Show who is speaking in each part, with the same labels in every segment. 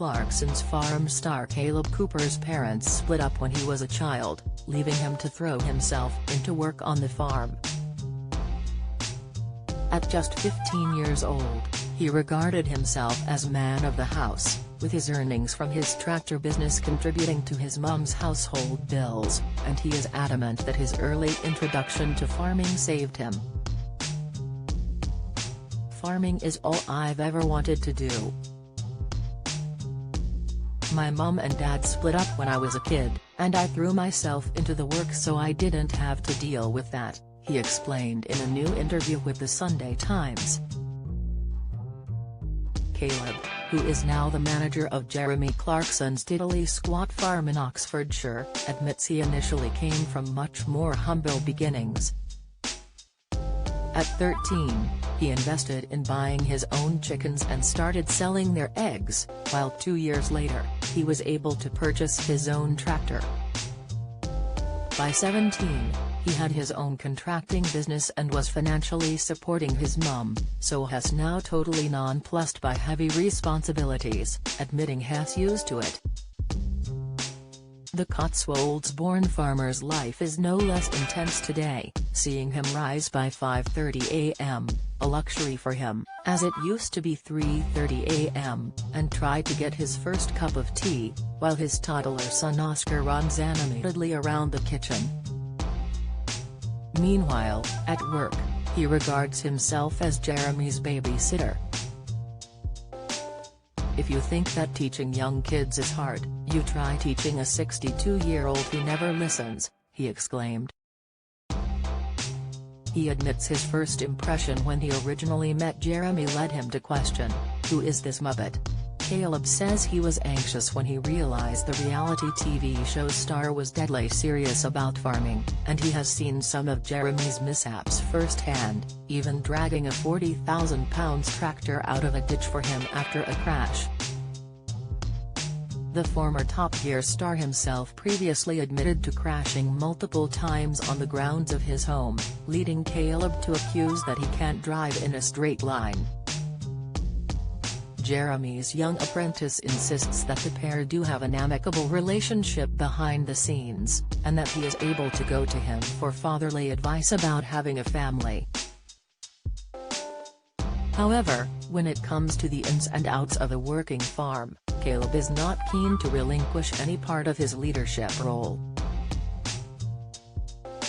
Speaker 1: Clarkson's farm star Kaleb Cooper's parents split up when he was a child, leaving him to throw himself into work on the farm. At just 15 years old, he regarded himself as man of the house, with his earnings from his tractor business contributing to his mom's household bills, and he is adamant that his early introduction to farming saved him. "Farming is all I've ever wanted to do. My mom and dad split up when I was a kid, and I threw myself into the work so I didn't have to deal with that," he explained in a new interview with the Sunday Times. Kaleb, who is now the manager of Jeremy Clarkson's diddly squat farm in Oxfordshire, admits he initially came from much more humble beginnings. At 13, he invested in buying his own chickens and started selling their eggs, while 2 years later, he was able to purchase his own tractor. By 17, he had his own contracting business and was financially supporting his mum, so he's now totally nonplussed by heavy responsibilities, admitting he's used to it. The Cotswolds-born farmer's life is no less intense today, seeing him rise by 5:30 a.m., a luxury for him, as it used to be 3:30 a.m., and try to get his first cup of tea, while his toddler son Oscar runs animatedly around the kitchen. Meanwhile, at work, he regards himself as Jeremy's babysitter. "If you think that teaching young kids is hard, you try teaching a 62-year-old who never listens," he exclaimed. He admits his first impression when he originally met Jeremy led him to question, "Who is this muppet?" Kaleb says he was anxious when he realized the reality TV show star was deadly serious about farming, and he has seen some of Jeremy's mishaps firsthand, even dragging a 40,000-pound tractor out of a ditch for him after a crash. The former Top Gear star himself previously admitted to crashing multiple times on the grounds of his home, leading Kaleb to accuse that he can't drive in a straight line. Jeremy's young apprentice insists that the pair do have an amicable relationship behind the scenes, and that he is able to go to him for fatherly advice about having a family. However, when it comes to the ins and outs of a working farm, Kaleb is not keen to relinquish any part of his leadership role.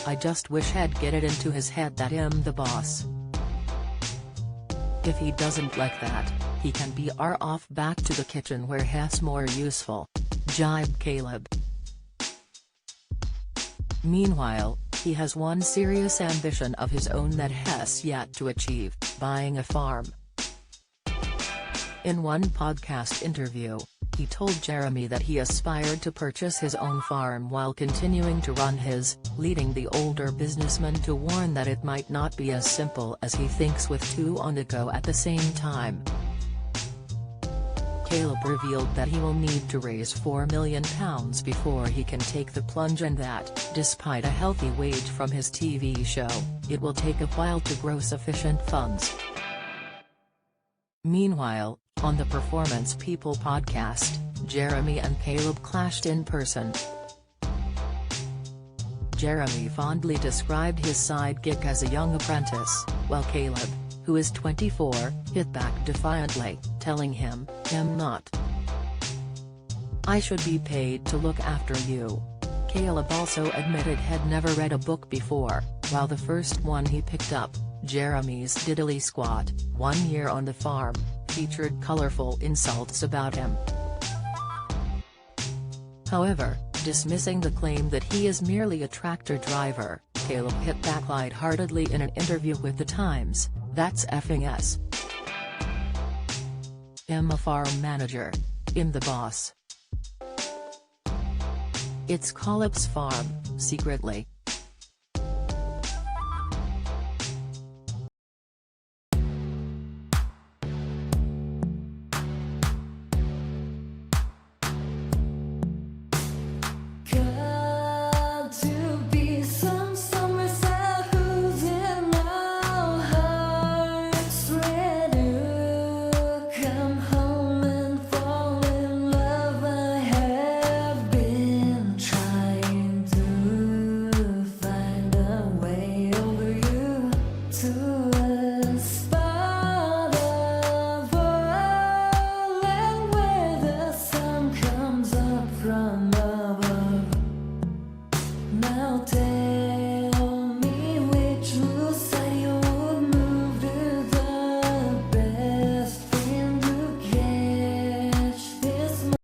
Speaker 1: "I just wish he'd get it into his head that I'm the boss. If he doesn't like that, he can be off back to the kitchen where he's more useful," jibed Kaleb. Meanwhile, he has one serious ambition of his own that he's yet to achieve, buying a farm. In one podcast interview, he told Jeremy that he aspired to purchase his own farm while continuing to run his, leading the older businessman to warn that it might not be as simple as he thinks with two on the go at the same time. Kaleb revealed that he will need to raise £4 million before he can take the plunge, and that, despite a healthy wage from his TV show, it will take a while to grow sufficient funds. Meanwhile, on the Performance People podcast, Jeremy and Kaleb clashed in person. Jeremy fondly described his sidekick as a young apprentice, while Kaleb, who is 24, hit back defiantly, telling him, "I'm not. I should be paid to look after you." Kaleb also admitted he'd never read a book before, while the first one he picked up, Jeremy's Diddly Squat, 1 Year on the Farm, featured colorful insults about him. However, dismissing the claim that he is merely a tractor driver, Kaleb hit back lightheartedly in an interview with The Times, "That's effing S. I'm a farm manager. I'm the boss. It's Kaleb's farm, secretly."